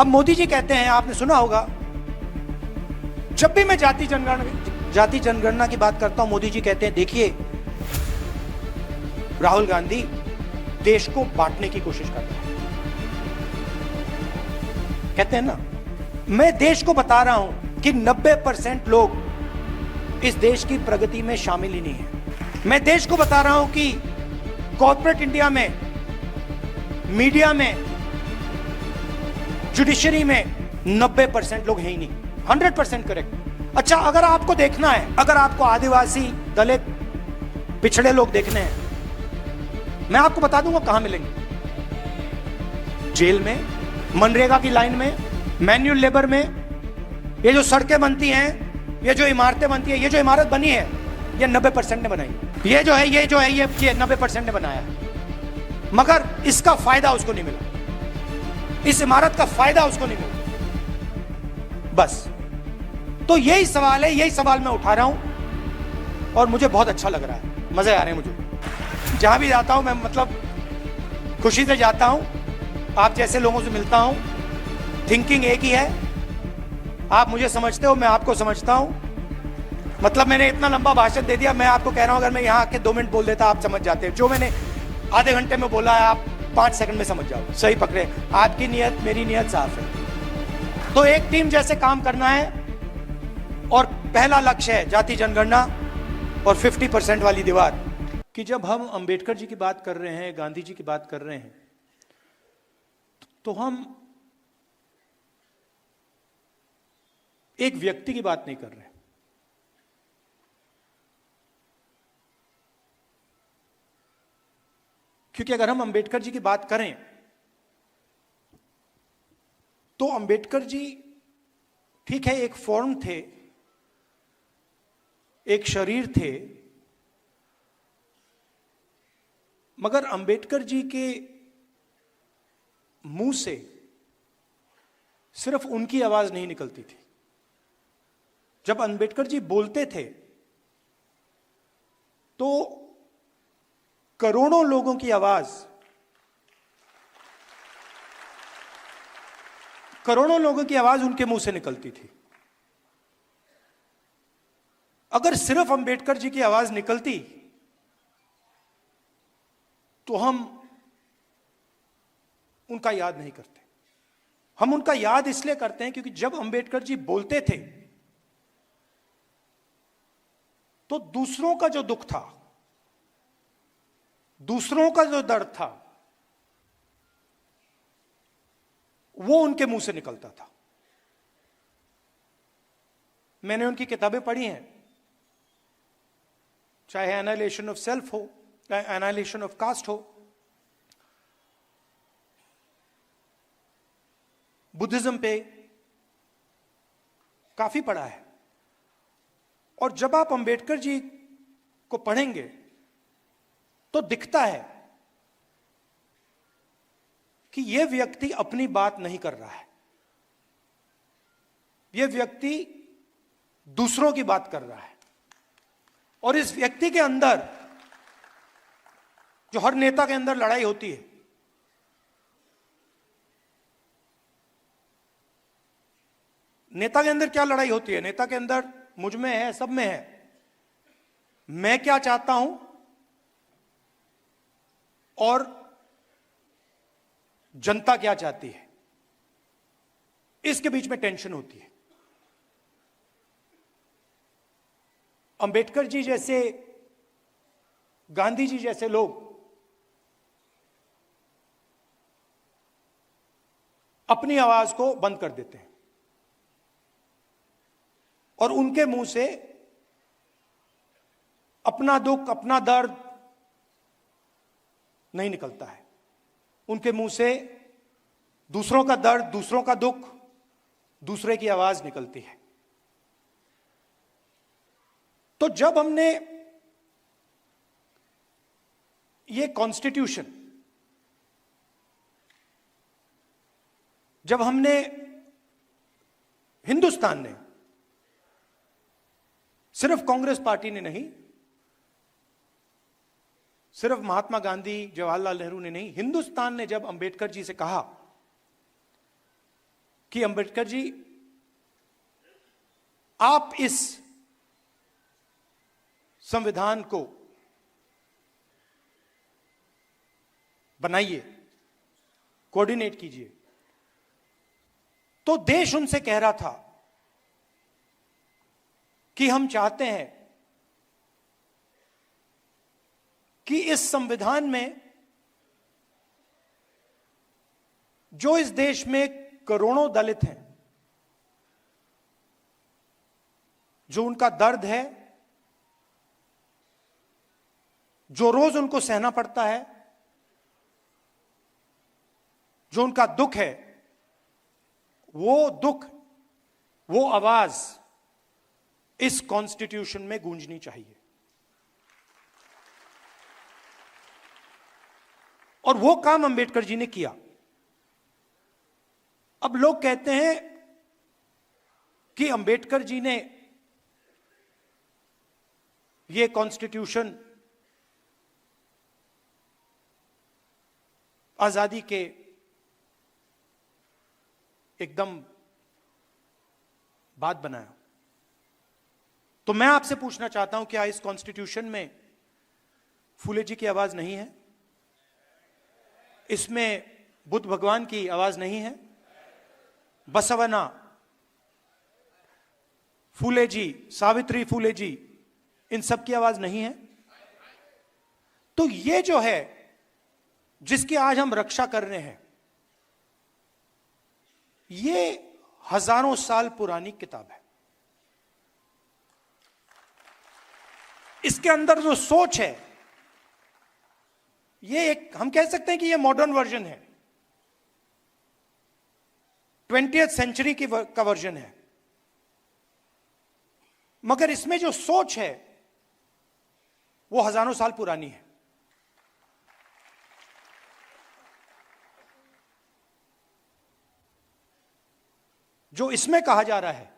अब मोदी जी कहते हैं, आपने सुना होगा, जब भी मैं जाति जनगणना की बात करता हूं, मोदी जी कहते हैं देखिए राहुल गांधी देश को बांटने की कोशिश करता है। कहते हैं ना, मैं देश को बता रहा हूं कि 90% लोग इस देश की प्रगति में शामिल ही नहीं है। मैं देश को बता रहा हूं कि कॉर्पोरेट इंडिया में, मीडिया में, जुडिशरी में 90% लोग हैं ही नहीं। 100% करेक्ट। अच्छा, अगर आपको देखना है, अगर आपको आदिवासी, दलित, पिछड़े लोग देखने हैं, मैं आपको बता दूंगा कहां मिलेंगे। जेल में, मनरेगा की लाइन में, मैन्युअल लेबर में। ये जो सड़कें बनती हैं, ये जो इमारतें बनती हैं, ये जो इमारत बनी है, ये 90% ने बनाई। ये 90% ने बनाया है, मगर इसका फायदा उसको नहीं मिला, इस इमारत का फायदा उसको नहीं मिला। बस तो यही सवाल है, यही सवाल मैं उठा रहा हूं और मुझे बहुत अच्छा लग रहा है, मजे आ रहे हैं मुझे। जहां भी जाता हूं मैं, मतलब खुशी से जाता हूं, आप जैसे लोगों से मिलता हूं। थिंकिंग एक ही है, आप मुझे समझते हो, मैं आपको समझता हूं। मतलब मैंने इतना लंबा भाषण दे दिया, मैं आपको कह रहा हूं अगर मैं यहां आके 2 मिनट बोल देता आप समझ जाते। जो मैंने आधे घंटे में बोला है आप 5 सेकंड में समझ जाओ। सही पकड़े, आपकी नीयत मेरी नीयत साफ है। तो एक टीम जैसे काम करना है और पहला लक्ष्य है जाति जनगणना और 50% वाली दीवार। कि जब हम अंबेडकर जी की बात कर रहे हैं, गांधी जी की बात कर रहे हैं, तो हम एक व्यक्ति की बात नहीं कर रहे हैं। क्योंकि अगर हम अंबेडकर जी की बात करें तो अंबेडकर जी ठीक है, एक फॉर्म थे, एक शरीर थे, मगर अंबेडकर जी के मुंह से सिर्फ उनकी आवाज नहीं निकलती थी। जब अंबेडकर जी बोलते थे तो करोड़ों लोगों की आवाज, करोड़ों लोगों की आवाज उनके मुंह से निकलती थी। अगर सिर्फ अंबेडकर जी की आवाज निकलती तो हम उनका याद नहीं करते। हम उनका याद इसलिए करते हैं क्योंकि जब अंबेडकर जी बोलते थे तो दूसरों का जो दुख था, दूसरों का जो दर्द था, वो उनके मुंह से निकलता था। मैंने उनकी किताबें पढ़ी हैं, चाहे एनालिसिस ऑफ सेल्फ हो, चाहे एनालिसिस ऑफ कास्ट हो, बुद्धिज्म पे काफी पढ़ा है। और जब आप अंबेडकर जी को पढ़ेंगे तो दिखता है कि यह व्यक्ति अपनी बात नहीं कर रहा है, यह व्यक्ति दूसरों की बात कर रहा है। और इस व्यक्ति के अंदर, जो हर नेता के अंदर लड़ाई होती है, नेता के अंदर क्या लड़ाई होती है? नेता के अंदर मुझ में है, सब में है, मैं क्या चाहता हूं और जनता क्या चाहती है, इसके बीच में टेंशन होती है। अंबेडकर जी जैसे, गांधी जी जैसे लोग अपनी आवाज को बंद कर देते हैं और उनके मुंह से अपना दुख, अपना दर्द नहीं निकलता है। उनके मुंह से दूसरों का दर्द, दूसरों का दुख, दूसरे की आवाज निकलती है। तो जब हमने ये कॉन्स्टिट्यूशन, जब हमने, हिंदुस्तान ने, सिर्फ कांग्रेस पार्टी ने नहीं, सिर्फ महात्मा गांधी, जवाहरलाल नेहरू ने नहीं, हिंदुस्तान ने जब अंबेडकर जी से कहा कि अंबेडकर जी, आप इस संविधान को बनाइए, कोऑर्डिनेट कीजिए। तो देश उनसे कह रहा था कि हम चाहते हैं कि इस संविधान में जो इस देश में करोड़ों दलित हैं, जो उनका दर्द है, जो रोज उनको सहना पड़ता है, जो उनका दुख है, वो दुख, वो आवाज इस कॉन्स्टिट्यूशन में गूंजनी चाहिए। और वो काम अंबेडकर जी ने किया। अब लोग कहते हैं कि अंबेडकर जी ने ये कॉन्स्टिट्यूशन आजादी के एकदम बाद बनाया। तो मैं आपसे पूछना चाहता हूं, क्या इस कॉन्स्टिट्यूशन में फूले जी की आवाज नहीं है? इसमें बुद्ध भगवान की आवाज नहीं है? बसवना, फूले जी, सावित्री फूले जी, इन सब की आवाज नहीं है? तो ये जो है, जिसकी आज हम रक्षा कर रहे हैं, ये हजारों साल पुरानी किताब है। इसके अंदर जो सोच है, ये एक, हम कह सकते हैं कि ये मॉडर्न वर्जन है, 20th सेंचुरी का वर्जन है। मगर इसमें जो सोच है वो हजारों साल पुरानी है। जो इसमें कहा जा रहा है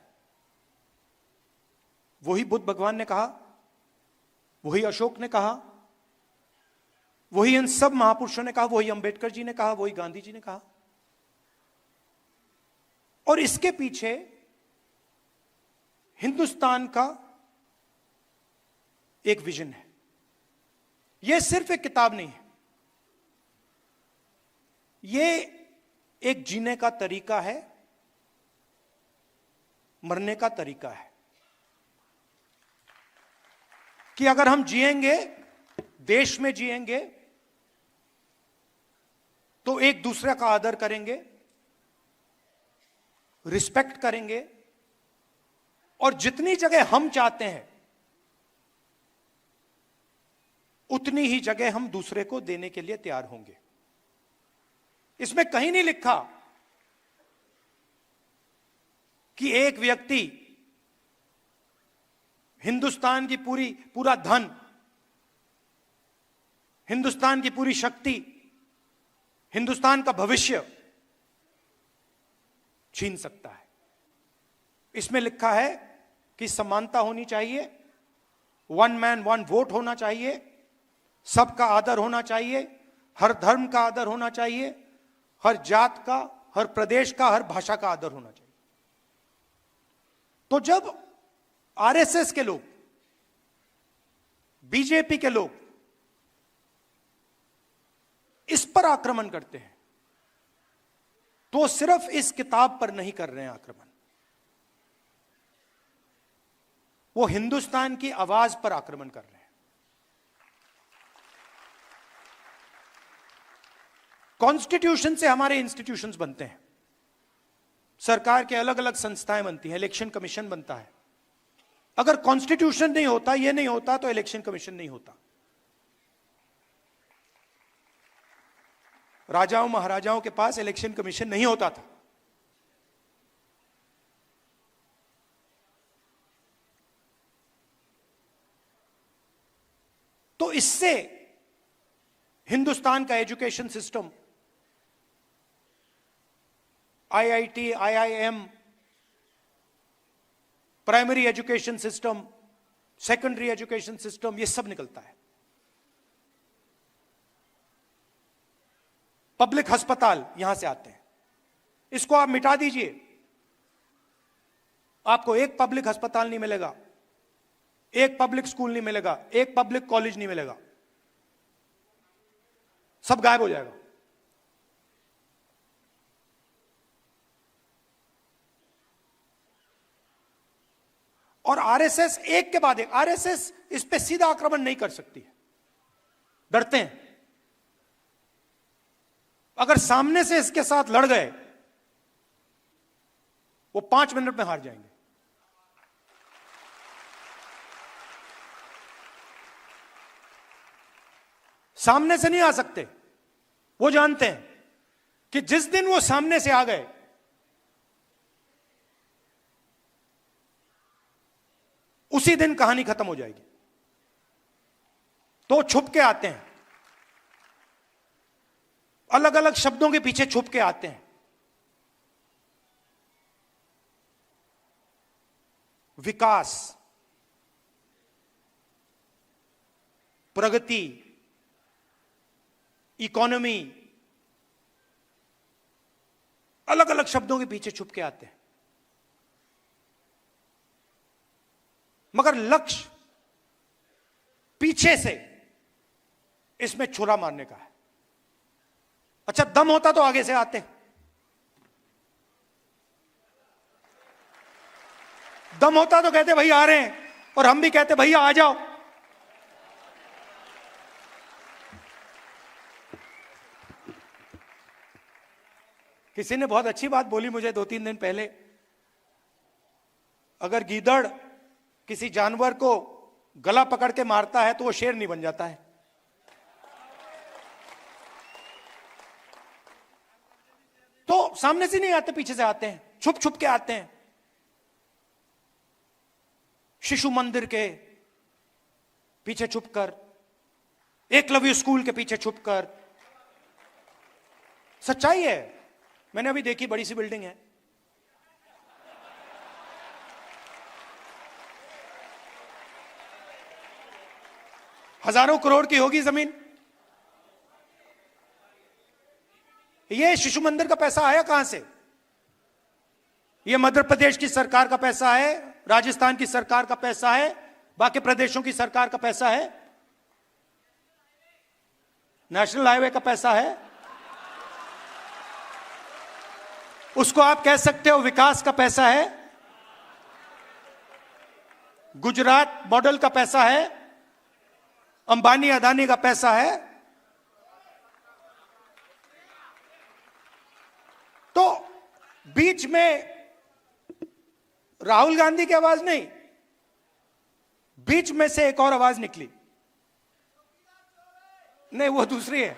वही बुद्ध भगवान ने कहा, वही अशोक ने कहा, वही इन सब महापुरुषों ने कहा, वही अंबेडकर जी ने कहा, वही गांधी जी ने कहा। और इसके पीछे हिंदुस्तान का एक विजन है। यह सिर्फ एक किताब नहीं है, यह एक जीने का तरीका है, मरने का तरीका है। कि अगर हम जिएंगे, देश में जिएंगे, तो एक दूसरे का आदर करेंगे, रिस्पेक्ट करेंगे, और जितनी जगह हम चाहते हैं उतनी ही जगह हम दूसरे को देने के लिए तैयार होंगे। इसमें कहीं नहीं लिखा कि एक व्यक्ति हिंदुस्तान की पूरा धन, हिंदुस्तान की पूरी शक्ति, हिंदुस्तान का भविष्य छीन सकता है। इसमें लिखा है कि समानता होनी चाहिए, वन मैन वन वोट होना चाहिए, सबका आदर होना चाहिए, हर धर्म का आदर होना चाहिए, हर जात का, हर प्रदेश का, हर भाषा का आदर होना चाहिए। तो जब आरएसएस के लोग, बीजेपी के लोग इस पर आक्रमण करते हैं, तो सिर्फ इस किताब पर नहीं कर रहे हैं आक्रमण, वो हिंदुस्तान की आवाज पर आक्रमण कर रहे हैं। कॉन्स्टिट्यूशन से हमारे इंस्टीट्यूशंस बनते हैं, सरकार के अलग अलग संस्थाएं बनती हैं, इलेक्शन कमीशन बनता है। अगर कॉन्स्टिट्यूशन नहीं होता, ये नहीं होता, तो इलेक्शन कमीशन नहीं होता। राजाओं महाराजाओं के पास इलेक्शन कमीशन नहीं होता था। तो इससे हिंदुस्तान का education system, IIT, IIM, primary education system, secondary education system, ये सब निकलता है। पब्लिक अस्पताल यहां से आते हैं। इसको आप मिटा दीजिए, आपको एक पब्लिक अस्पताल नहीं मिलेगा, एक पब्लिक स्कूल नहीं मिलेगा, एक पब्लिक कॉलेज नहीं मिलेगा, सब गायब हो जाएगा। और आरएसएस एक के बाद एक, आरएसएस इस पे सीधा आक्रमण नहीं कर सकती है, डरते हैं। अगर सामने से इसके साथ लड़ गए, वो 5 मिनट में हार जाएंगे। सामने से नहीं आ सकते। वो जानते हैं कि जिस दिन वो सामने से आ गए, उसी दिन कहानी खत्म हो जाएगी। तो छुप के आते हैं, अलग अलग शब्दों के पीछे छुप के आते हैं। विकास, प्रगति, इकोनॉमी, अलग अलग शब्दों के पीछे छुप के आते हैं, मगर लक्ष्य पीछे से इसमें छुरा मारने का है। अच्छा, दम होता तो आगे से आते, दम होता तो कहते भाई आ रहे हैं, और हम भी कहते भैया आ जाओ। किसी ने बहुत अच्छी बात बोली मुझे 2-3 दिन पहले, अगर गीदड़ किसी जानवर को गला पकड़ के मारता है तो वो शेर नहीं बन जाता है। तो सामने से नहीं आते, पीछे से आते हैं, छुप छुप के आते हैं। शिशु मंदिर के पीछे छुपकर, एकलव्य स्कूल के पीछे छुपकर। सच्चाई है, मैंने अभी देखी, बड़ी सी बिल्डिंग है, हजारों करोड़ की होगी जमीन। ये शिशु मंदिर का पैसा आया कहां से? ये मध्य प्रदेश की सरकार का पैसा है, राजस्थान की सरकार का पैसा है, बाकी प्रदेशों की सरकार का पैसा है, नेशनल हाईवे का पैसा है। उसको आप कह सकते हो विकास का पैसा है। गुजरात मॉडल का पैसा है, अंबानी अदानी का पैसा है। तो बीच में राहुल गांधी की आवाज नहीं, बीच में से एक और आवाज निकली। नहीं, वो दूसरी है,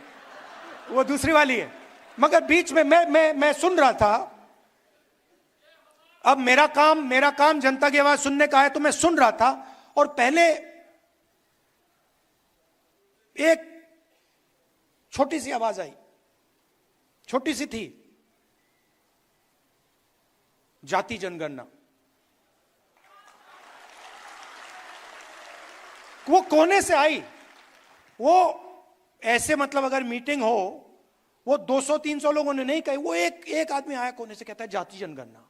वो दूसरी वाली है। मगर बीच में मैं सुन रहा था। अब मेरा काम जनता की आवाज सुनने का है, तो मैं सुन रहा था। और पहले एक छोटी सी आवाज आई, छोटी सी थी, जाति जनगणना। वो कोने से आई। वो ऐसे, मतलब अगर मीटिंग हो, वो 200-300 लोगों ने नहीं कही, वो एक आदमी आया कोने से, कहता है जाति जनगणना।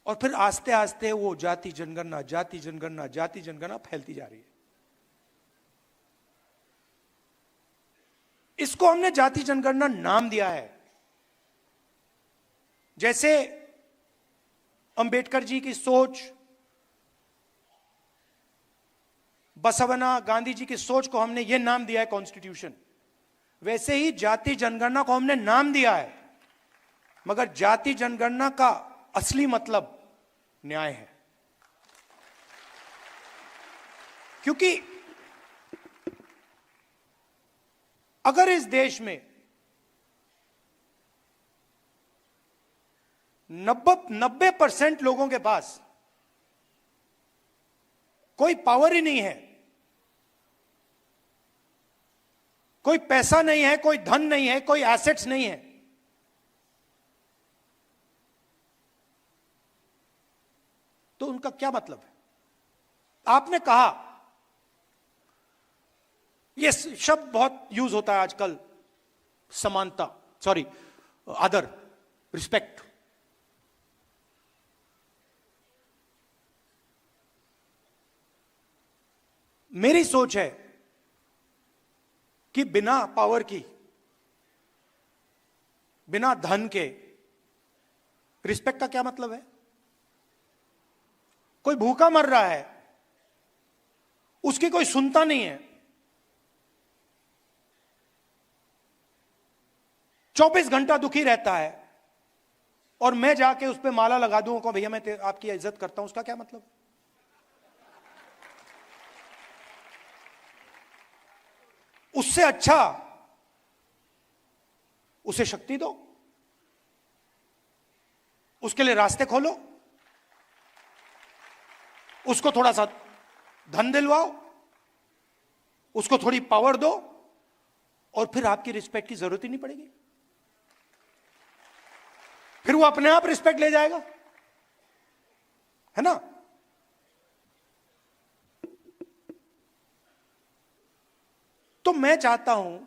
और फिर आस्ते आस्ते वो जाति जनगणना, जाति जनगणना, जाति जनगणना फैलती जा रही है। इसको हमने जाति जनगणना नाम दिया है। जैसे अंबेडकर जी की सोच, बसवना, गांधी जी की सोच को हमने यह नाम दिया है कॉन्स्टिट्यूशन, वैसे ही जाति जनगणना को हमने नाम दिया है। मगर जाति जनगणना का असली मतलब न्याय है। क्योंकि अगर इस देश में 90% लोगों के पास कोई पावर ही नहीं है, कोई पैसा नहीं है, कोई धन नहीं है, कोई एसेट्स नहीं है, तो उनका क्या मतलब है? आपने कहा, यह शब्द बहुत यूज होता है आजकल, समानता, सॉरी, आदर, रिस्पेक्ट। मेरी सोच है कि बिना पावर की, बिना धन के रिस्पेक्ट का क्या मतलब है? कोई भूखा मर रहा है, उसकी कोई सुनता नहीं है, 24 घंटा दुखी रहता है, और मैं जाके उस पर माला लगा दूं को भैया मैं आपकी इज्जत करता हूं, उसका क्या मतलब? उससे अच्छा उसे शक्ति दो, उसके लिए रास्ते खोलो, उसको थोड़ा सा धन दिलवाओ, उसको थोड़ी पावर दो, और फिर आपकी रिस्पेक्ट की जरूरत ही नहीं पड़ेगी। फिर वो अपने आप रिस्पेक्ट ले जाएगा, है ना? तो मैं चाहता हूं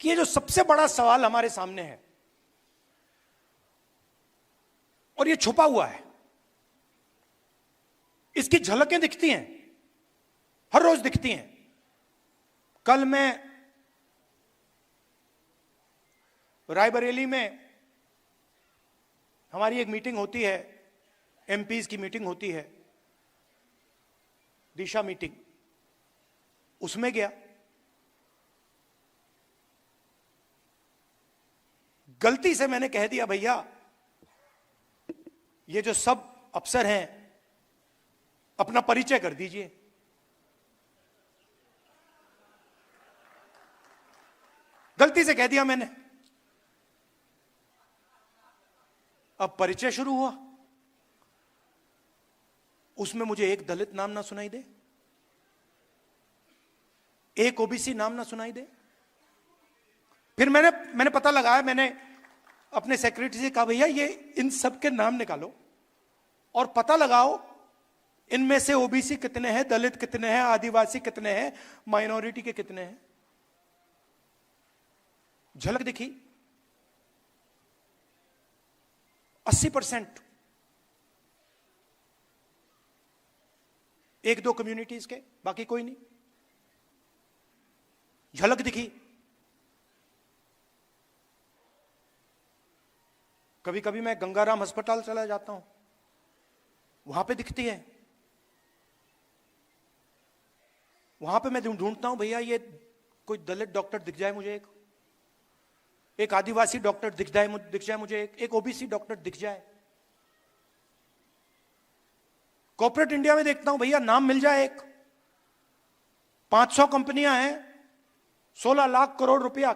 कि ये जो सबसे बड़ा सवाल हमारे सामने है, और ये छुपा हुआ है, इसकी झलकें दिखती हैं, हर रोज दिखती हैं। कल मैं रायबरेली में हमारी एक मीटिंग होती है, एमपीज की मीटिंग होती है, दिशा मीटिंग, उसमें गया। गलती से मैंने कह दिया भैया ये जो सब अफसर हैं अपना परिचय कर दीजिए। गलती से कह दिया मैंने। अब परिचय शुरू हुआ, उसमें मुझे एक दलित नाम ना सुनाई दे, एक ओबीसी नाम ना सुनाई दे। फिर मैंने पता लगाया, मैंने अपने सेक्रेटरी से कहा भैया ये इन सब के नाम निकालो और पता लगाओ इनमें से ओबीसी कितने हैं, दलित कितने हैं, आदिवासी कितने हैं, माइनॉरिटी के कितने हैं। झलक दिखी, 80%। एक दो कम्युनिटीज के, बाकी कोई नहीं। झलक दिखी। कभी कभी मैं गंगाराम अस्पताल चला जाता हूं, वहां पे दिखती है। वहां पे मैं ढूंढता हूं भैया ये कोई दलित डॉक्टर दिख जाए मुझे, एक आदिवासी डॉक्टर दिख जाए मुझे, एक ओबीसी डॉक्टर दिख जाए। कॉर्पोरेट इंडिया में देखता हूं भैया नाम मिल जाए एक। 500 कंपनियां हैं, 16 लाख करोड़ रुपया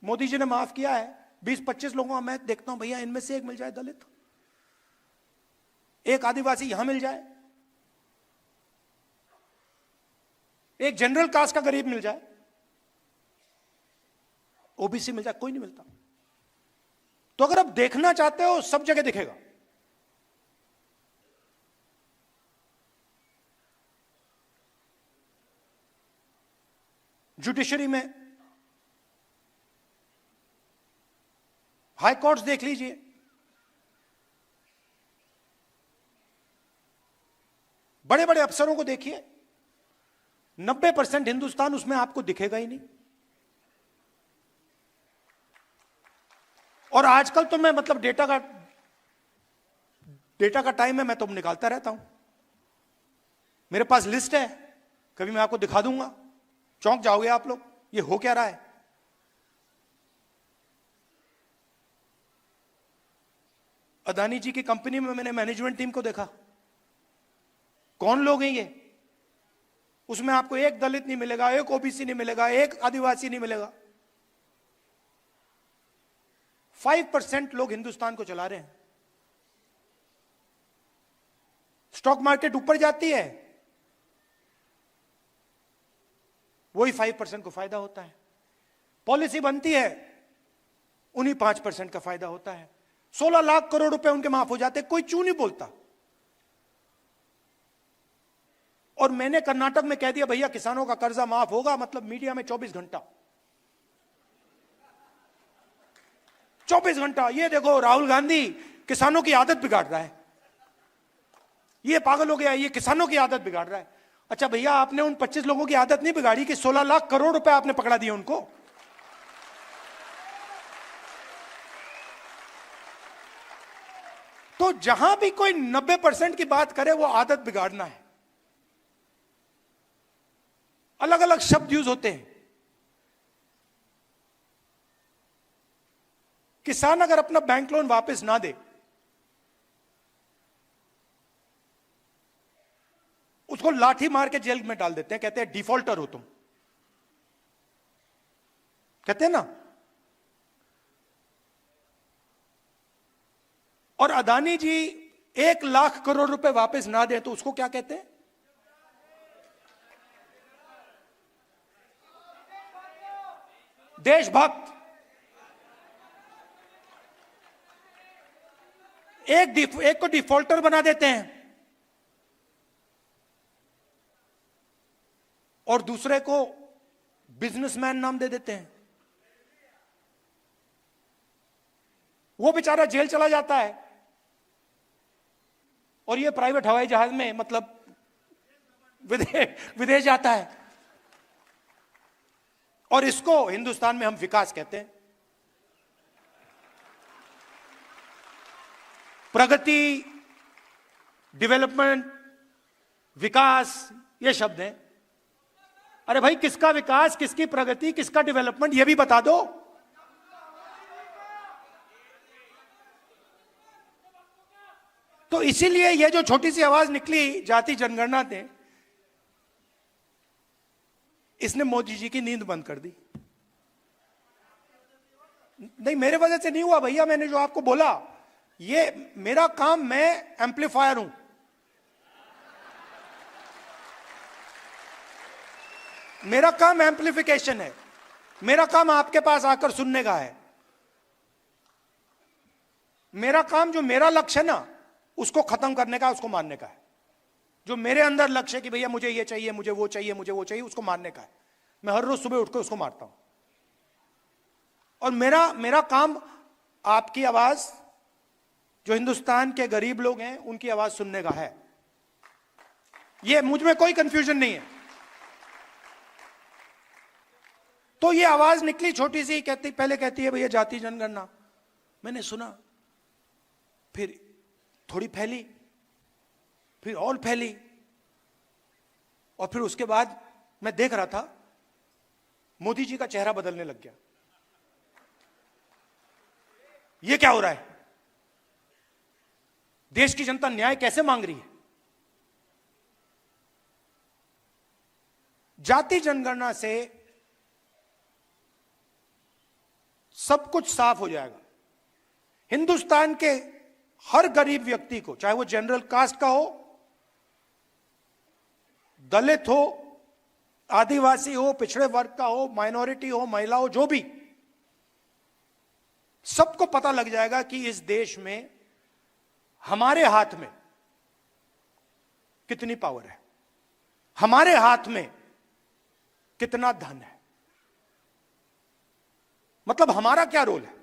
मोदी जी ने माफ किया है 20-25 लोगों का। मैं देखता हूं भैया इनमें से एक मिल जाए दलित, एक आदिवासी यहां मिल जाए, एक जनरल कास्ट का गरीब मिल जाए, ओबीसी मिल जाए, कोई नहीं मिलता। तो अगर आप देखना चाहते हो सब जगह दिखेगा। जुडिशरी में हाई कोर्ट्स देख लीजिए, बड़े बड़े अफसरों को देखिए, 90% हिंदुस्तान उसमें आपको दिखेगा ही नहीं। और आजकल तो मैं मतलब डेटा का टाइम है, मैं तो निकालता रहता हूं। मेरे पास लिस्ट है, कभी मैं आपको दिखा दूंगा, चौंक जाओगे आप लोग, ये हो क्या रहा है। अदानी जी की कंपनी में मैंने मैनेजमेंट टीम को देखा, कौन लोग हैं ये? उसमें आपको एक दलित नहीं मिलेगा, एक ओबीसी नहीं मिलेगा, एक आदिवासी नहीं मिलेगा। 5% लोग हिंदुस्तान को चला रहे हैं। स्टॉक मार्केट ऊपर जाती है, वही 5% को फायदा होता है। पॉलिसी बनती है, उन्हीं 5% का फायदा होता है। 16 लाख करोड़ रुपए उनके माफ हो जाते, कोई चू नहीं बोलता। और मैंने कर्नाटक में कह दिया भैया किसानों का कर्जा माफ होगा, मतलब मीडिया में 24 घंटा 24 घंटा, ये देखो राहुल गांधी किसानों की आदत बिगाड़ रहा है, ये पागल हो गया, ये किसानों की आदत बिगाड़ रहा है। अच्छा भैया, आपने उन 25 लोगों की आदत नहीं बिगाड़ी कि 16 लाख करोड़ रुपए आपने पकड़ा दिए उनको। तो जहां भी कोई 90% की बात करे वो आदत बिगाड़ना है। अलग अलग शब्द यूज होते हैं। किसान अगर अपना बैंक लोन वापस ना दे, उसको लाठी मार के जेल में डाल देते हैं, कहते हैं डिफॉल्टर हो तुम, कहते हैं ना। और अदानी जी 1 लाख करोड़ रुपए वापस ना दे तो उसको क्या कहते हैं? देशभक्त। एक को डिफॉल्टर बना देते हैं और दूसरे को बिजनेसमैन नाम दे देते हैं। वो बेचारा जेल चला जाता है और ये प्राइवेट हवाई जहाज में, मतलब विदेश जाता है। और इसको हिंदुस्तान में हम विकास कहते हैं। प्रगति, डेवलपमेंट, विकास, ये शब्द हैं। अरे भाई, किसका विकास, किसकी प्रगति, किसका डेवलपमेंट, ये भी बता दो। तो इसीलिए ये जो छोटी सी आवाज निकली जाति जनगणना ने, इसने मोदी जी की नींद बंद कर दी। नहीं, मेरे वजह से नहीं हुआ भैया। मैंने जो आपको बोला, ये मेरा काम, मैं एम्पलीफायर हूं। मेरा काम एम्पलीफिकेशन है। मेरा काम आपके पास आकर सुनने का है। मेरा काम, जो मेरा लक्ष्य है ना, उसको खत्म करने का, उसको मारने का है। जो मेरे अंदर लक्ष्य है कि भैया मुझे ये चाहिए, मुझे वो चाहिए, मुझे वो चाहिए, उसको मारने का है। मैं हर रोज सुबह उठकर उसको मारता हूं। और मेरा काम आपकी आवाज, जो हिंदुस्तान के गरीब लोग हैं, उनकी आवाज सुनने का है। ये मुझ में कोई कंफ्यूजन नहीं है। तो ये आवाज निकली छोटी सी, पहले कहती है भैया जाति जनगणना। मैंने सुना, फिर थोड़ी फैली, फिर और फैली, और फिर उसके बाद मैं देख रहा था मोदी जी का चेहरा बदलने लग गया। ये क्या हो रहा है? देश की जनता न्याय कैसे मांग रही है? जाति जनगणना से सब कुछ साफ हो जाएगा। हिंदुस्तान के हर गरीब व्यक्ति को, चाहे वो जनरल कास्ट का हो, दलित हो, आदिवासी हो, पिछड़े वर्ग का हो, माइनॉरिटी हो, महिला हो, जो भी, सबको पता लग जाएगा कि इस देश में हमारे हाथ में कितनी पावर है, हमारे हाथ में कितना धन है, मतलब हमारा क्या रोल है।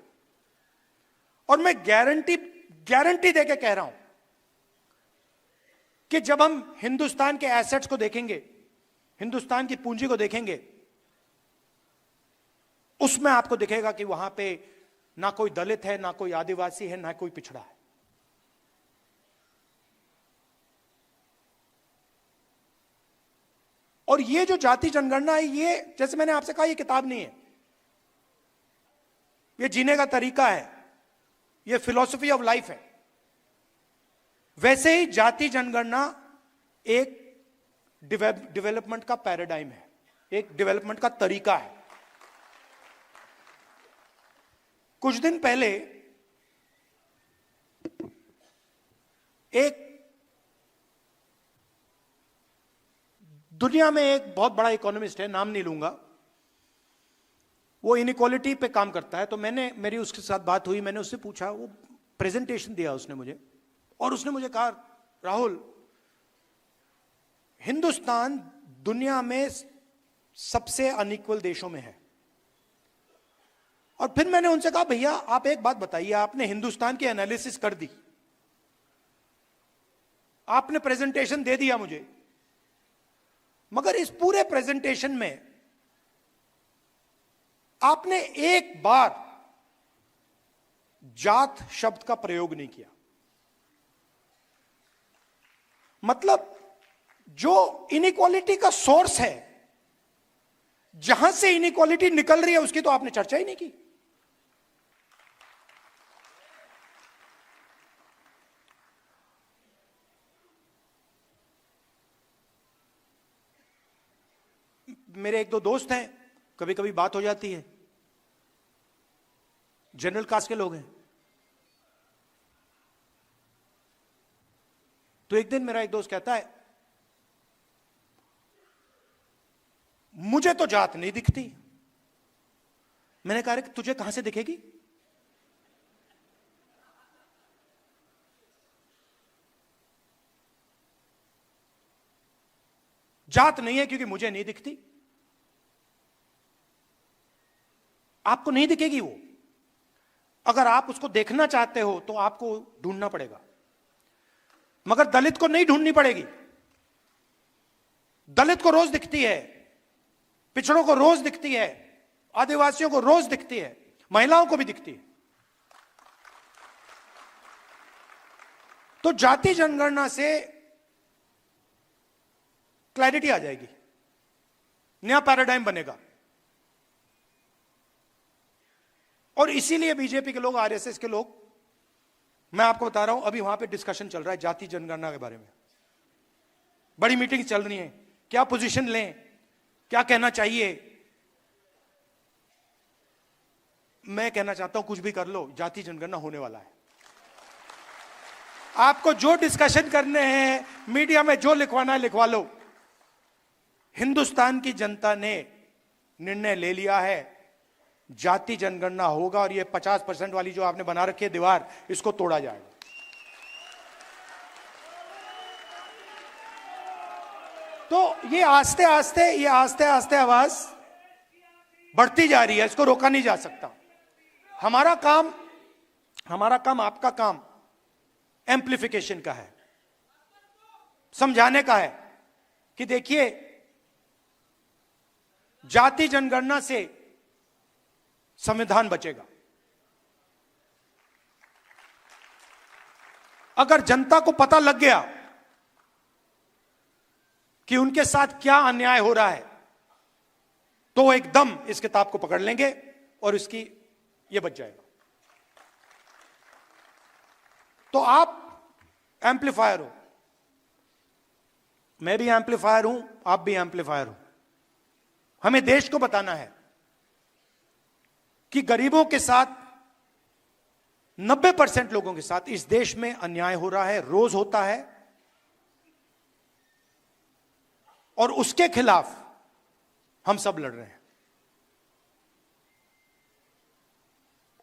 और मैं गारंटी देके कह रहा हूं कि जब हम हिंदुस्तान के एसेट्स को देखेंगे, हिंदुस्तान की पूंजी को देखेंगे, उसमें आपको दिखेगा कि वहां पे ना कोई दलित है, ना कोई आदिवासी है, ना कोई पिछड़ा है। और ये जो जाति जनगणना है, ये जैसे मैंने आपसे कहा, ये किताब नहीं है, ये जीने का तरीका है, ये फिलॉसफी ऑफ लाइफ है। वैसे ही जाति जनगणना एक डेवलपमेंट का पैराडाइम है, एक डेवलपमेंट का तरीका है। कुछ दिन पहले एक दुनिया में एक बहुत बड़ा इकोनॉमिस्ट है, नाम नहीं लूंगा, वो इनइक्वालिटी पे काम करता है। तो मेरी उसके साथ बात हुई, मैंने उससे पूछा, वो प्रेजेंटेशन दिया उसने मुझे, और उसने मुझे कहा, राहुल, हिंदुस्तान दुनिया में सबसे अनइक्वल देशों में है। और फिर मैंने उनसे कहा, भैया आप एक बात बताइए, आपने हिंदुस्तान की एनालिसिस कर दी, आपने प्रेजेंटेशन दे दिया मुझे, मगर इस पूरे प्रेजेंटेशन में आपने एक बार जात शब्द का प्रयोग नहीं किया। मतलब जो इनइक्वालिटी का सोर्स है, जहां से इनइक्वालिटी निकल रही है, उसकी तो आपने चर्चा ही नहीं की। मेरे एक दो दोस्त हैं, कभी कभी बात हो जाती है, जनरल कास्ट के लोग हैं। तो एक दिन मेरा एक दोस्त कहता है, मुझे तो जात नहीं दिखती। मैंने कहा कि तुझे कहां से दिखेगी? जात नहीं है क्योंकि मुझे नहीं दिखती। आपको नहीं दिखेगी वो। अगर आप उसको देखना चाहते हो तो आपको ढूंढना पड़ेगा, मगर दलित को नहीं ढूंढनी पड़ेगी। दलित को रोज दिखती है, पिछड़ों को रोज दिखती है, आदिवासियों को रोज दिखती है, महिलाओं को भी दिखती है। तो जाति जनगणना से क्लैरिटी आ जाएगी, नया पैराडाइम बनेगा। और इसीलिए बीजेपी के लोग, आरएसएस के लोग, मैं आपको बता रहा हूं, अभी वहां पे डिस्कशन चल रहा है जाति जनगणना के बारे में। बड़ी मीटिंग चल रही है, क्या पोजीशन लें, क्या कहना चाहिए। मैं कहना चाहता हूं कुछ भी कर लो, जाति जनगणना होने वाला है। आपको जो डिस्कशन करने हैं, मीडिया में जो लिखवाना है लिखवा लो। हिंदुस्तान की जनता ने निर्णय ले लिया है, जाति जनगणना होगा और ये 50% वाली जो आपने बना रखी है दीवार, इसको तोड़ा जाएगा। तो ये आस्ते आस्ते आवाज बढ़ती जा रही है, इसको रोका नहीं जा सकता। हमारा काम आपका काम एम्प्लीफिकेशन का है, समझाने का है कि देखिए, जाति जनगणना से संविधान बचेगा। अगर जनता को पता लग गया कि उनके साथ क्या अन्याय हो रहा है, तो वो एकदम इस किताब को पकड़ लेंगे और इसकी ये बच जाएगा। तो आप एम्पलीफायर हो, मैं भी एम्पलीफायर हूं, आप भी एम्पलीफायर हो। हमें देश को बताना है कि गरीबों के साथ, 90% लोगों के साथ इस देश में अन्याय हो रहा है, रोज होता है, और उसके खिलाफ हम सब लड़ रहे हैं।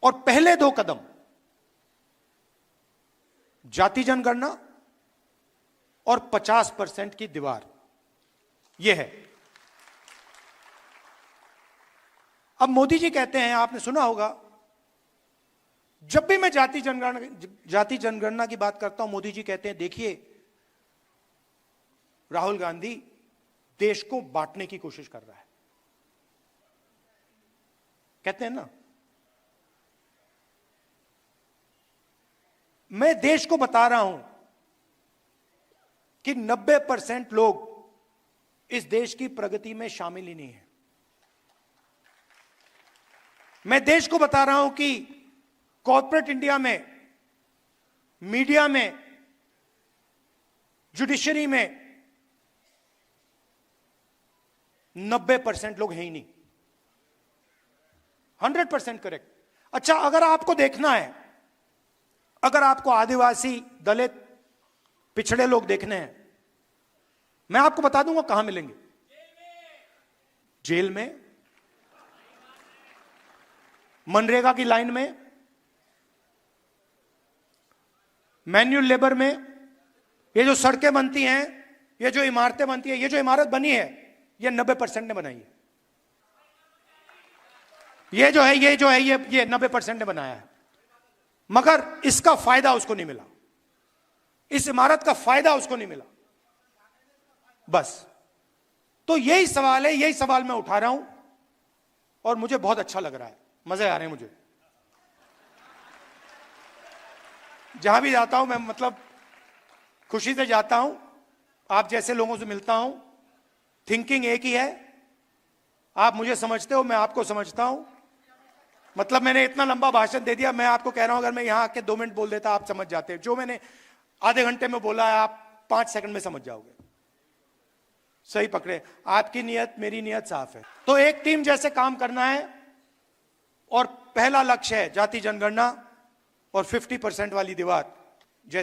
और पहले 2 कदम जाति जनगणना और 50% की दीवार, यह है। अब मोदी जी कहते हैं, आपने सुना होगा, जब भी मैं जाति जनगणना की बात करता हूं, मोदी जी कहते हैं, देखिए राहुल गांधी देश को बांटने की कोशिश कर रहा है। कहते हैं ना, मैं देश को बता रहा हूं कि 90% लोग इस देश की प्रगति में शामिल ही नहीं है। मैं देश को बता रहा हूं कि कॉर्पोरेट इंडिया में, मीडिया में, जुडिशरी में 90% लोग हैं ही नहीं। 100% करेक्ट। अच्छा, अगर आपको देखना है, अगर आपको आदिवासी, दलित, पिछड़े लोग देखने हैं, मैं आपको बता दूंगा कहां मिलेंगे। जेल में, मनरेगा की लाइन में, मैन्युअल लेबर में। ये जो सड़कें बनती हैं, ये जो इमारतें बनती हैं, ये जो इमारत बनी है, ये 90% ने बनाई है। ये जो है ये 90% ने बनाया है, मगर इसका फायदा उसको नहीं मिला, इस इमारत का फायदा उसको नहीं मिला। बस। तो यही सवाल है, यही सवाल मैं उठा रहा हूं और मुझे बहुत अच्छा लग रहा है, मजे आ रहे हैं मुझे। जहां भी जाता हूं मैं, मतलब खुशी से जाता हूं, आप जैसे लोगों से मिलता हूं, थिंकिंग एक ही है, आप मुझे समझते हो, मैं आपको समझता हूं। मतलब मैंने इतना लंबा भाषण दे दिया, मैं आपको कह रहा हूं अगर मैं यहां आके 2 मिनट बोल देता आप समझ जाते। जो मैंने आधे घंटे में बोला है आप 5 सेकंड में समझ जाओगे। सही पकड़े, आपकी नियत मेरी नियत साफ है। तो एक टीम जैसे काम करना है और पहला लक्ष्य है जाति जनगणना और 50% वाली दीवार। जय